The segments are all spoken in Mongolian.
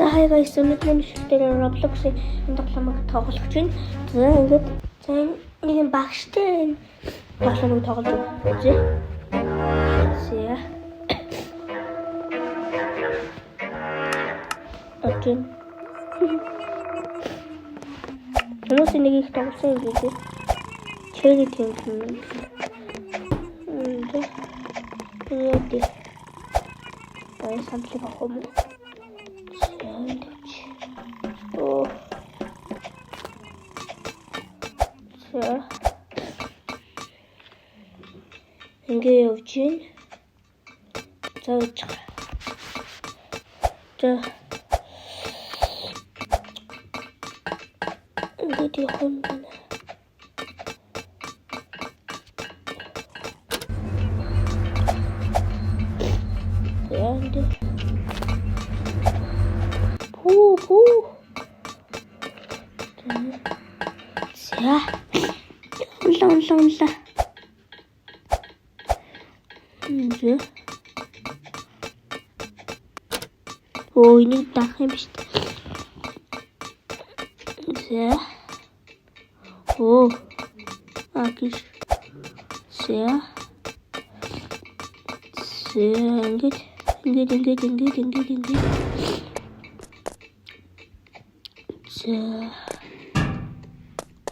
За хайгаа мэднэ шилдээр Roblox-ийн тоглоомыг тоглох чинь. За ингээд нэг юм багштай тоглоомыг тоглож үзье. За. Окей. Хүмүүс нэг их тоглосон юм гэдэг. Cherry тийм юм. Яа. Самплыг авах юм. Оо. За. Ингээ явж гин. За. Ингээд явах юм байна. За. Улла. Ингээ. Ой, нэг дарах юм биш. За. Оо. Акиш. За. Ингээд. За.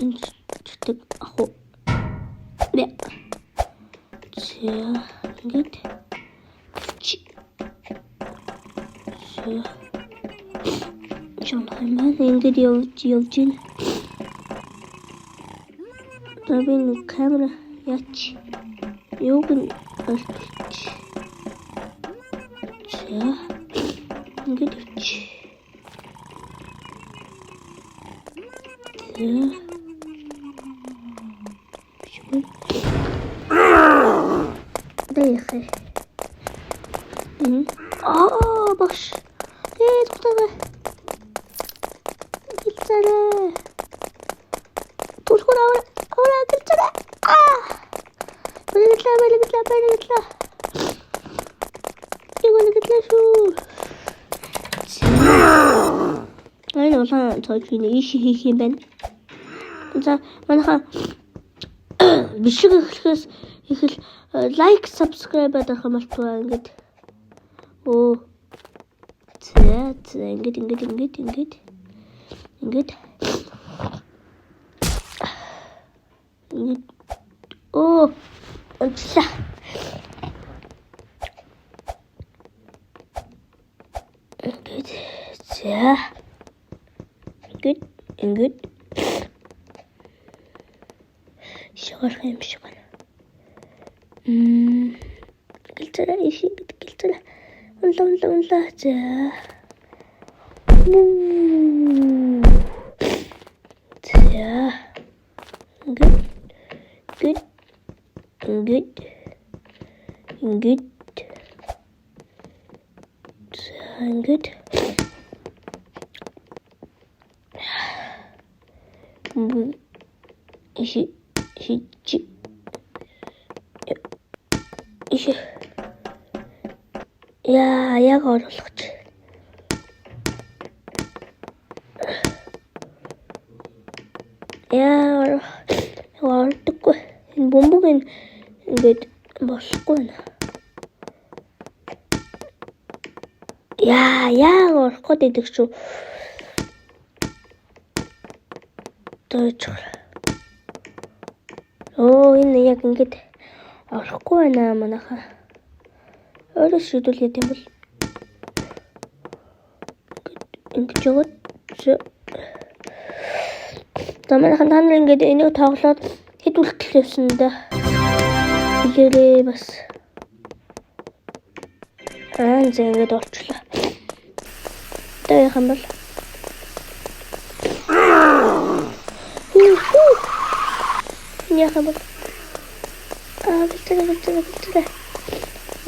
Инчдэг аху. Бэ. За. Ингээд. За. Жонхаймаа ингээд явж гин. Табин камера яач. Юуг нь олдчих. За. Ингээд явч. Дэхэ. Баш. Тутага. Гилцарэ. Тулхур аваа гилцарэ. Балиглаа. Иголиглаа шүү. Ай улаан цогцны иш хийх юм байна. За манайха бишиг эхлэхээс их лайк, subscribe дарах юм болтугай ингээд. Оо. За ингээд. Оо. Онцлаа. Ингээд. За. Ингээд. Шагар юм шиг байна. Гэлцэрэ ишин гэлцэрэ. Унла. За. За. Ингээд. За ингээд. Иши. Яг оруулах. Оруулдаггүй. Энэ бомбог ингээд болохгүй нэ. Яг орох гэдэг шүү. Тооч. Оо энэ яг ингээд орохгүй байна манайха. Өөрөө шийдүүлээд юм бол. Ингэж яваад. Тамаахан танил ингээд энийг тоглоод хэд үлдэл явсан да. Хэлээрээ бас. Ингээд олчлаа. Яхан бол. Яхан бол. Бэлтээ.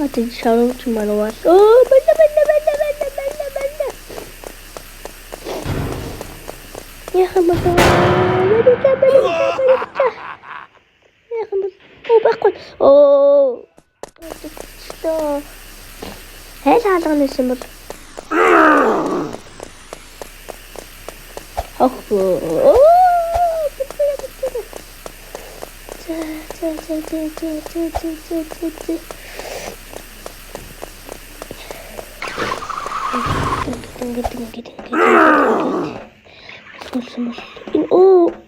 Атин шарууч манавал. Оо, бэлтээ. Яхан бол. Яхан бол. Оо, байхгүй. Оо. Хээл хаалганы юм бол.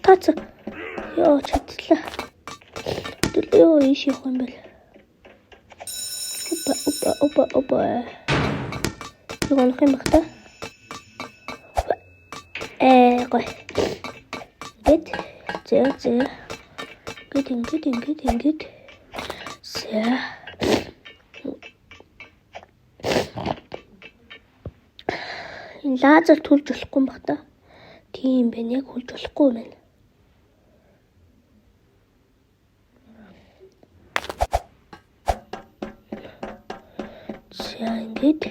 Таца. Яа, чадлаа. Ёо, иш явах юм бэл. Опа. Юунах юм бах та? Гой. Гэт. За. Гэт. За. Энэ лазер түлж болохгүй юм бах та. Тийм байна, яг хүлж болохгүй юм байна. За ингэж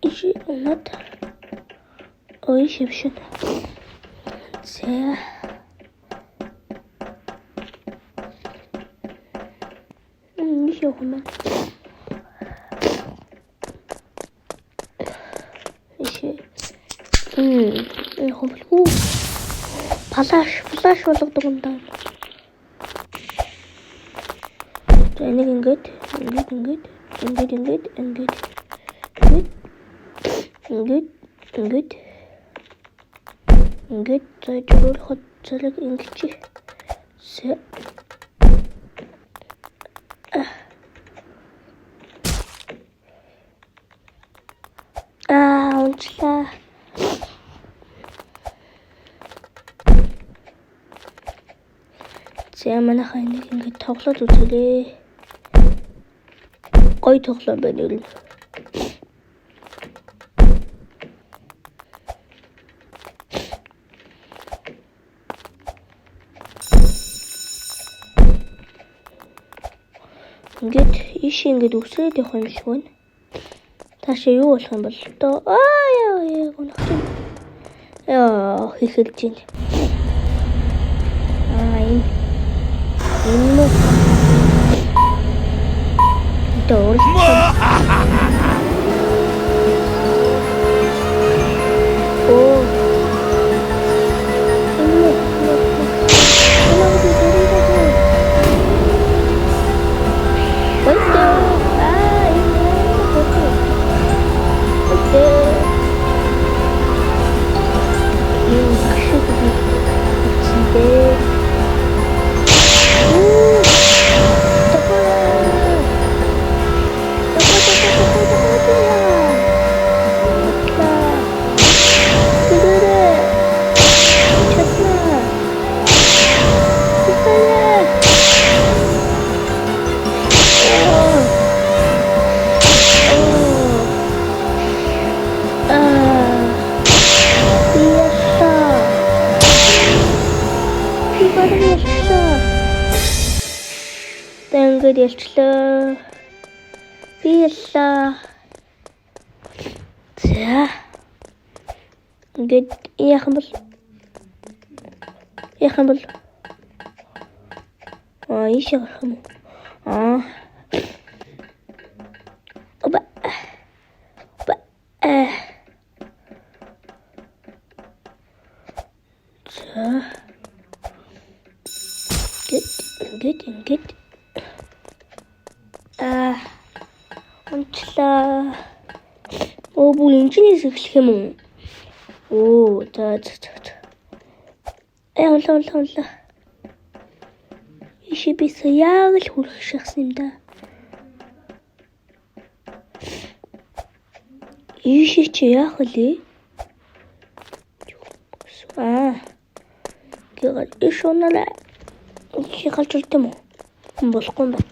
иши унаад ой шившин. За иши хумаа. Хомлгүй. Флаш болгодог юм даа. За энийг ингэж зайжруулахад зэрэг ингэж унчлаа. За манайхаа энийг ингэж тоглоод үзүүлээ. Гой тоглоом байна юу? Ингээд иш ингэж үсрээд явах юм шиг байна. Таашаа юу болох юм бол тоо яа гонх чинь. Яа хийхэлж байна. Энэ door. Тэнгэр ялчлаа. Би яллаа. За. Ингээд яах юм бол? Иш гарах юм. Оба. За. Ингээд. Унчлаа. Бүр энэчнээс эхлэх юм уу? За. Унлаа. Иши бис яг л хүрэх шахсан юм да. Иши чи яах вэ? Гэр иш унаа. Иши галж үлдэм үү? Болохгүй юм байна.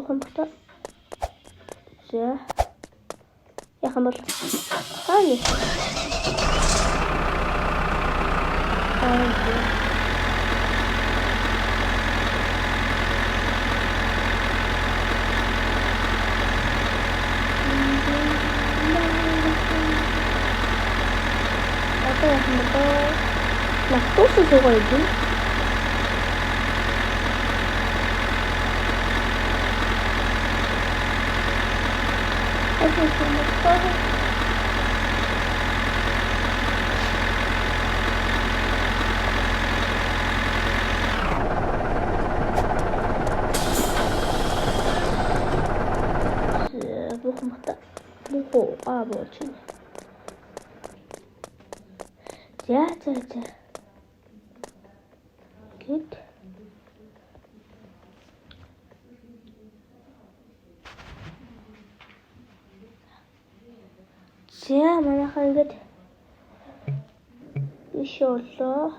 буухан бата. За. Яхан бол. Хаана? Одоо яхан бол. Лактоз суугаа идэв. 뭐지? 자. Good. 자, манайхан ингээд иш боллоо.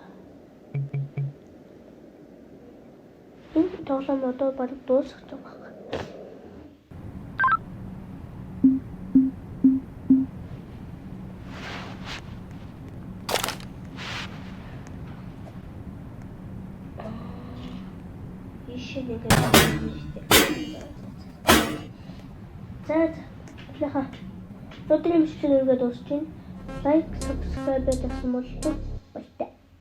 Энэ тоглоом одоо бараг дуусах гэж байгаа. За. Өдрийн бичлэгээ дуусч байна. Лайк, subscribe гэсэн мөлтөө